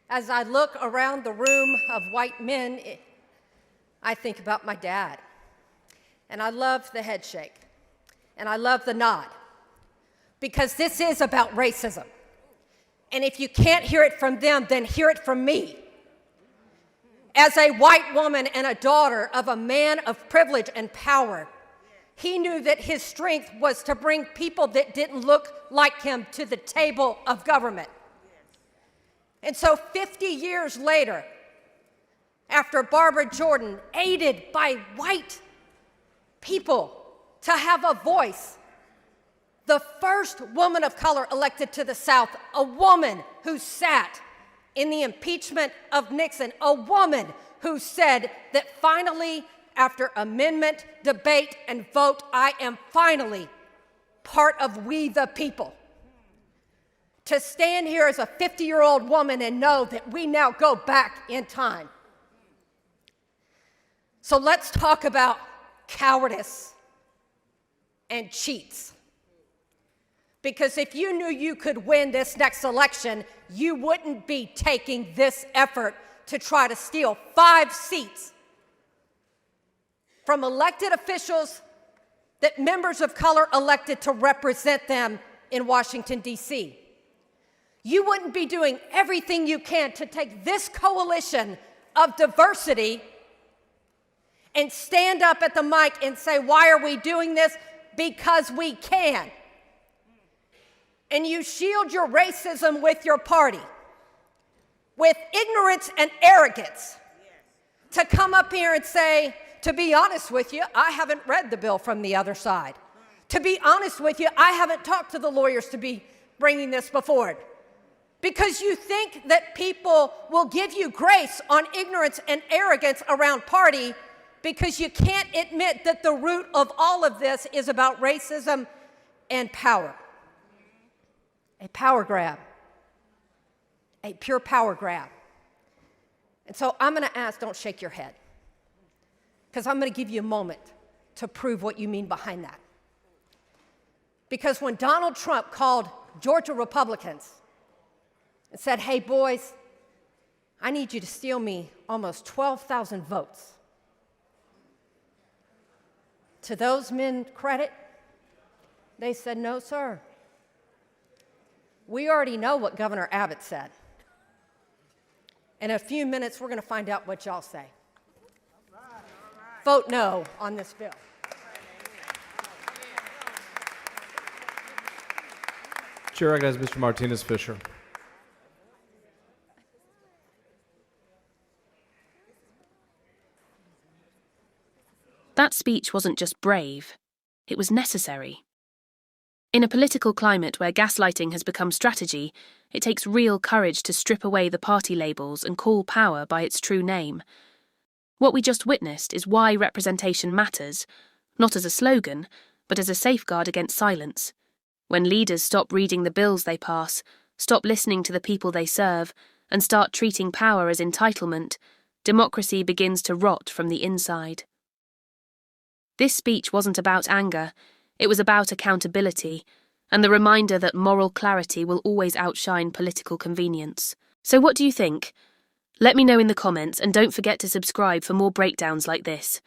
As I look around the room of white men, I think about my dad. And I love the head shake. And I love the nod. Because this is about racism. And if you can't hear it from them, then hear it from me. As a white woman and a daughter of a man of privilege and power, he knew that his strength was to bring people that didn't look like him to the table of government. And so 50 years later, after Barbara Jordan, aided by white people to have a voice, the first woman of color elected to the South, a woman who sat in the impeachment of Nixon, a woman who said that finally, after amendment, debate, and vote, I am finally part of we the people. To stand here as a 50-year-old woman and know that we now go back in time. So let's talk about cowardice and cheats. Because if you knew you could win this next election, you wouldn't be taking this effort to try to steal 5 seats from elected officials that members of color elected to represent them in Washington, D.C. You wouldn't be doing everything you can to take this coalition of diversity and stand up at the mic and say, why are we doing this? Because we can. And you shield your racism with your party, with ignorance and arrogance, to come up here and say, to be honest with you, I haven't read the bill from the other side. To be honest with you, I haven't talked to the lawyers to be bringing this before it. Because you think that people will give you grace on ignorance and arrogance around party because you can't admit that the root of all of this is about racism and power. A power grab. A pure power grab. And so I'm going to ask, don't shake your head. Because I'm going to give you a moment to prove what you mean behind that. Because when Donald Trump called Georgia Republicans and said, hey, boys, I need you to steal me almost 12,000 votes. To those men credit, they said, no, sir. We already know what Governor Abbott said. In a few minutes, we're going to find out what y'all say. Vote no on this bill. Chair recognizes Mr. Martinez-Fisher. That speech wasn't just brave, it was necessary. In a political climate where gaslighting has become strategy, it takes real courage to strip away the party labels and call power by its true name. What we just witnessed is why representation matters, not as a slogan, but as a safeguard against silence. When leaders stop reading the bills they pass, stop listening to the people they serve, and start treating power as entitlement, democracy begins to rot from the inside. This speech wasn't about anger, it was about accountability, and the reminder that moral clarity will always outshine political convenience. So what do you think? Let me know in the comments, and don't forget to subscribe for more breakdowns like this.